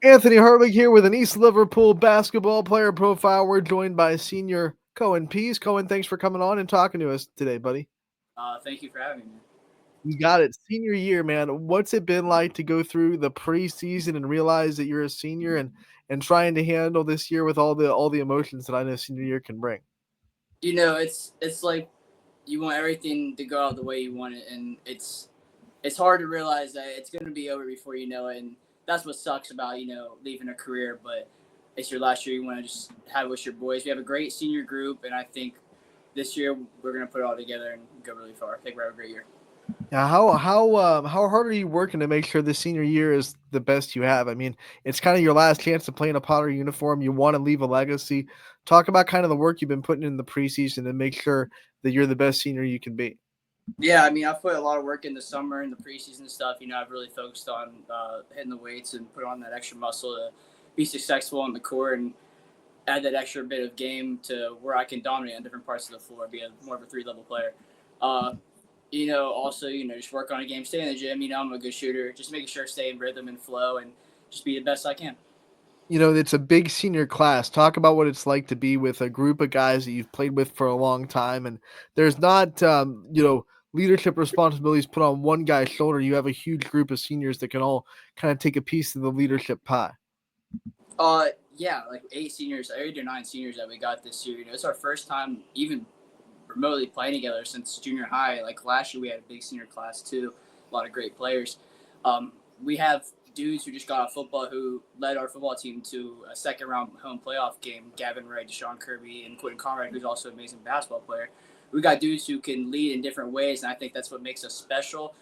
Anthony Hartwig here with an East Liverpool basketball player profile. We're joined by senior Cohen Pease. Cohen, thanks for coming on and talking to us today, buddy. Thank you for having me. You got it. Senior year, man. What's it been like to go through the preseason and realize that you're a senior and trying to handle this year with all the emotions that I know senior year can bring? It's like you want everything to go out the way you want it, and it's hard to realize that it's going to be over before you know it, and that's what sucks about leaving a career. But it's your last year. You want to just have it with your boys. We have a great senior group, and I think this year we're going to put it all together and go really far. I think we're have a great year. Now, how hard are you working to make sure the senior year is the best you have? I mean, it's kind of your last chance to play in a Potter uniform. You want to leave a legacy. Talk about kind of the work you've been putting in the preseason to make sure that you're the best senior you can be. Yeah, I mean, I've put a lot of work in the summer and the preseason stuff. I've really focused on hitting the weights and put on that extra muscle to be successful on the court and add that extra bit of game to where I can dominate on different parts of the floor, be more of a three-level player. Uh, also, just work on a game, stay in the gym. I'm a good shooter. Just making sure I stay in rhythm and flow and just be the best I can. It's a big senior class. Talk about what it's like to be with a group of guys that you've played with for a long time, and there's not, leadership responsibilities put on one guy's shoulder. You have a huge group of seniors that can all kind of take a piece of the leadership pie. Yeah, like 8 or 9 seniors that we got this year. It's our first time even remotely playing together since junior high. Like last year, we had a big senior class too, a lot of great players. We have dudes who just got off football who led our football team to a second round home playoff game. Gavin Wright, Deshaun Kirby, and Quentin Conrad, who's also an amazing basketball player. We got dudes who can lead in different ways, and I think that's what makes us special.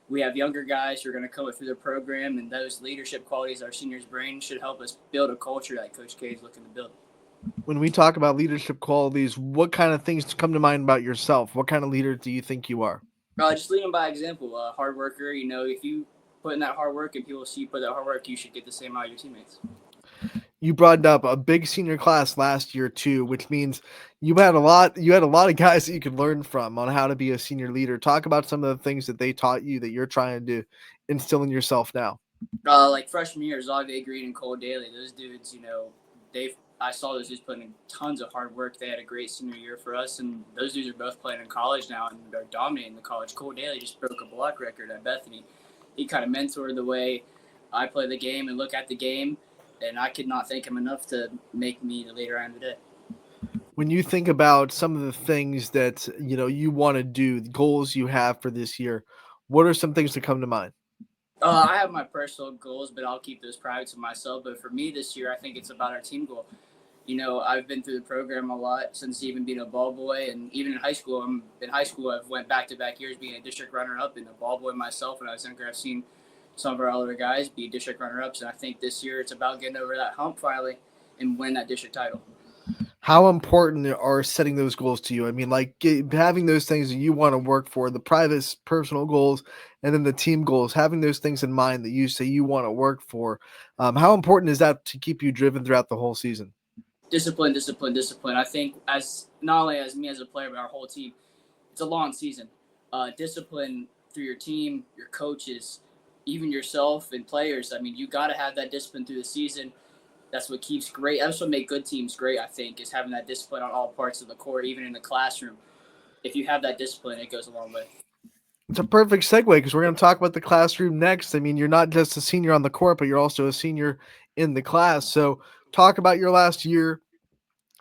We have younger guys who are going to come through the program, and those leadership qualities our seniors bring should help us build a culture that Coach K is looking to build. When we talk about leadership qualities, what kind of things come to mind about yourself? What kind of leader do you think you are? Just leading by example. Hard worker. If you put in that hard work and people see you put that hard work, you should get the same out of your teammates. You brought up a big senior class last year too, which means you had a lot of guys that you could learn from on how to be a senior leader. Talk about some of the things that they taught you that you're trying to instill in yourself now. Like freshman year, Xavier Green and Cole Daly. Those dudes, they I saw those dudes putting in tons of hard work. They had a great senior year for us, and those dudes are both playing in college now and are dominating the college. Cole Daly just broke a block record at Bethany. He kind of mentored the way I play the game and look at the game, and I could not thank him enough to make me the leader I am today. When you think about some of the things that you want to do, the goals you have for this year, what are some things that come to mind? I have my personal goals, but I'll keep those private to myself. But for me this year, I think it's about our team goal. I've been through the program a lot since even being a ball boy, and even in high school. I've went back to back years being a district runner up and a ball boy myself. When I was younger, I've seen some of our other guys be district runner ups, and I think this year it's about getting over that hump finally and win that district title. How important are setting those goals to you? I mean, like having those things that you want to work for, the private personal goals, and then the team goals, having those things in mind that you say you want to work for. How important is that to keep you driven throughout the whole season? Discipline, discipline, discipline. I think as not only as me as a player, but our whole team, it's a long season. Discipline through your team, your coaches, even yourself and players. I mean, you got to have that discipline through the season. That's what keeps great. That's what makes good teams great. I think is having that discipline on all parts of the court, even in the classroom. If you have that discipline, it goes a long way. It's a perfect segue because we're going to talk about the classroom next. I mean, you're not just a senior on the court, but you're also a senior in the class. So, talk about your last year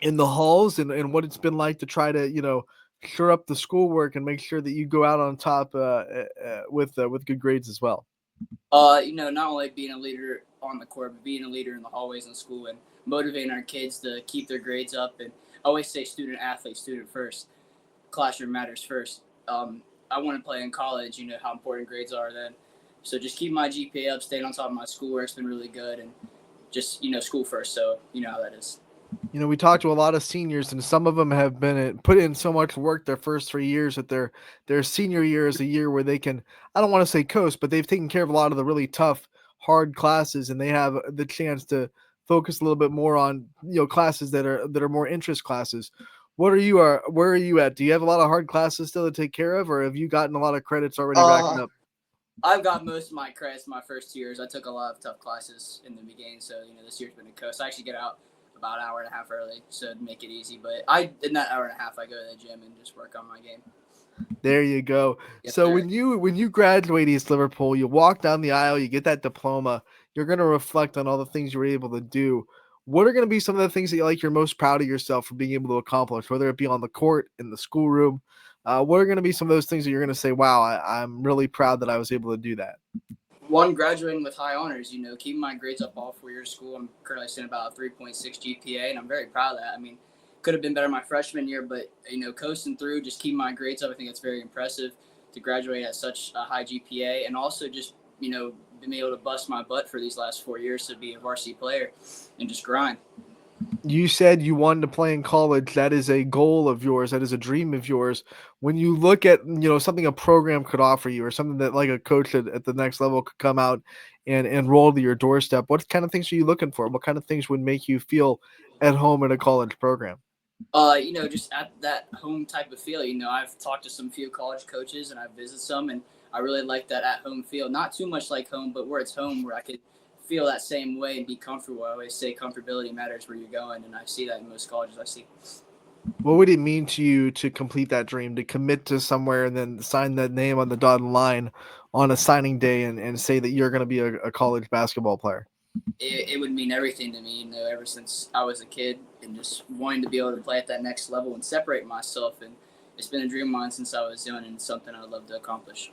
in the halls and what it's been like to try to, shore up the schoolwork and make sure that you go out on top with good grades as well. Not only being a leader on the court, but being a leader in the hallways in school and motivating our kids to keep their grades up. And I always say student athlete, student first. Classroom matters first. I want to play in college. You know how important grades are then. So just keep my GPA up, staying on top of my schoolwork's been really good, and just school first. So you know how that is. We talked to a lot of seniors, and some of them have put in so much work their first 3 years that their senior year is a year where they can, I don't want to say coast, but they've taken care of a lot of the really tough, hard classes, and they have the chance to focus a little bit more on classes that are more interest classes. Where are you at? Do you have a lot of hard classes still to take care of, or have you gotten a lot of credits already racking Uh, up? I've got most of my credits my first 2 years. I took a lot of tough classes in the beginning, so this year's been a coast. I actually get out about an hour and a half early, so to make it easy. But in that hour and a half, I go to the gym and just work on my game. There you go. Yes, So sir. when you graduate East Liverpool, you walk down the aisle, you get that diploma. You're going to reflect on all the things you were able to do. What are going to be some of the things that you're most proud of yourself for being able to accomplish, whether it be on the court, in the schoolroom? What are going to be some of those things that you're going to say, "Wow, I'm really proud that I was able to do that." One, graduating with high honors. Keeping my grades up all 4 years of school. I'm currently sitting about a 3.6 GPA, and I'm very proud of that. I mean, could have been better my freshman year, but coasting through, just keeping my grades up. I think it's very impressive to graduate at such a high GPA, and also just being able to bust my butt for these last 4 years to be a varsity player and just grind. You said you wanted to play in college. That is a goal of yours. That is a dream of yours. When you look at something a program could offer you, or something that like a coach at the next level could come out and roll to your doorstep, what kind of things are you looking for? What kind of things would make you feel at home in a college program? Just at that home type of feel. I've talked to some few college coaches and I've visited some, and I really like that at home feel. Not too much like home, but where it's home, where I could feel that same way and be comfortable. I always say comfortability matters where you're going, and I see that in most colleges I see. What would it mean to you to complete that dream, to commit to somewhere and then sign that name on the dotted line on a signing day and say that you're going to be a college basketball player? It would mean everything to me, ever since I was a kid, and just wanting to be able to play at that next level and separate myself. And it's been a dream of mine since I was young, and something I'd love to accomplish.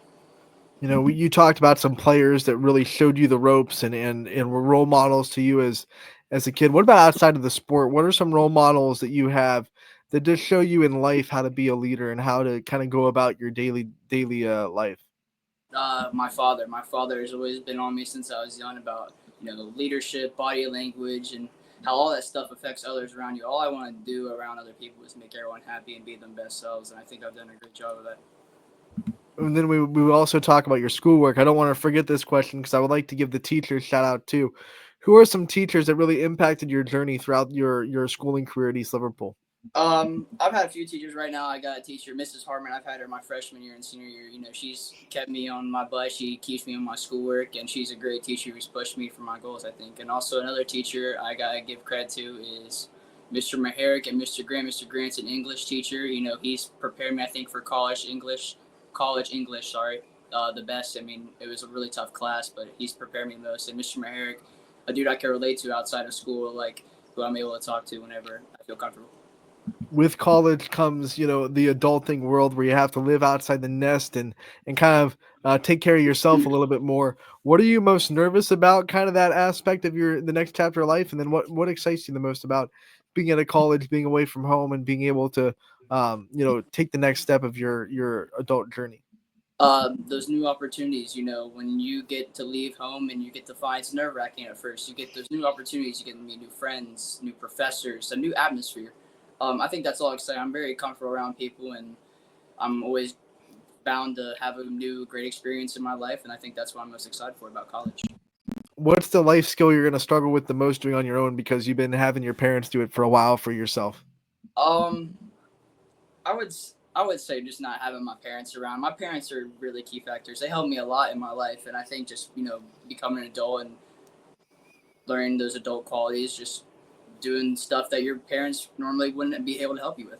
You talked about some players that really showed you the ropes and were role models to you as a kid. What about outside of the sport? What are some role models that you have that just show you in life how to be a leader and how to kind of go about your daily life? My father. My father has always been on me since I was young about leadership, body language, and how all that stuff affects others around you. All I want to do around other people is make everyone happy and be their best selves, and I think I've done a great job of that. And then we will also talk about your schoolwork. I don't want to forget this question because I would like to give the teachers shout out too. Who are some teachers that really impacted your journey throughout your schooling career at East Liverpool? I've had a few teachers right now. I got a teacher, Mrs. Hartman. I've had her my freshman year and senior year. She's kept me on my butt. She keeps me on my schoolwork, and she's a great teacher who's pushed me for my goals, I think. And also another teacher I gotta give credit to is Mr. Maharick and Mr. Grant. Mr. Grant's an English teacher. He's prepared me, I think, for college English. Sorry, the best. I mean, it was a really tough class, but he's prepared me the most. And Mr. Maharick, a dude I can relate to outside of school, like who I'm able to talk to whenever I feel comfortable. With college comes the adulting world where you have to live outside the nest and kind of take care of yourself a little bit more. What are you most nervous about, kind of that aspect of the next chapter of life? And then what excites you the most about being at a college, being away from home, and being able to take the next step of your adult journey? Those new opportunities, when you get to leave home and you get to find, it's nerve wracking at first. You get those new opportunities, you get to meet new friends, new professors, a new atmosphere. I think that's all exciting. I'm very comfortable around people, and I'm always bound to have a new great experience in my life. And I think that's what I'm most excited for about college. What's the life skill you're going to struggle with the most doing on your own because you've been having your parents do it for a while for yourself? Um, I would I would say just not having my parents around. My parents are really key factors. They helped me a lot in my life, and I think just becoming an adult and learning those adult qualities, just doing stuff that your parents normally wouldn't be able to help you with.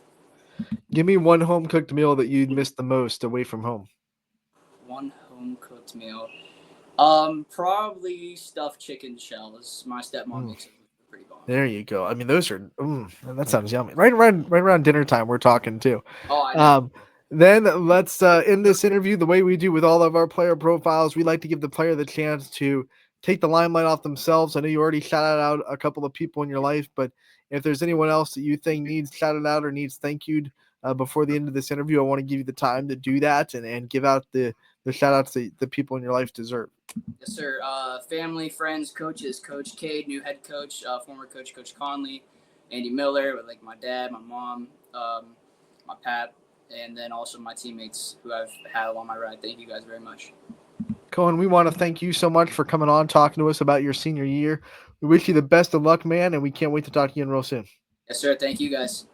Give me one home cooked meal that you'd miss the most away from home. One home cooked meal. Probably stuffed chicken shells. My stepmom Mm. makes it pretty bomb. There you go. I mean, those are that sounds yummy. Right around dinner time, we're talking too. Oh, I know. Um, then let's end this interview the way we do with all of our player profiles. We like to give the player the chance to take the limelight off themselves. I know you already shouted out a couple of people in your life, but if there's anyone else that you think needs shouted out or needs thank you before the end of this interview, I want to give you the time to do that and give out the shout outs that the people in your life deserve. Yes, sir. Family, friends, coaches, Coach Cade, new head coach, former coach, Coach Conley, Andy Miller, with like my dad, my mom, my pap, and then also my teammates who I've had along my ride. Thank you guys very much. Cohen, we want to thank you so much for coming on, talking to us about your senior year. We wish you the best of luck, man, and we can't wait to talk to you in real soon. Yes, sir. Thank you guys.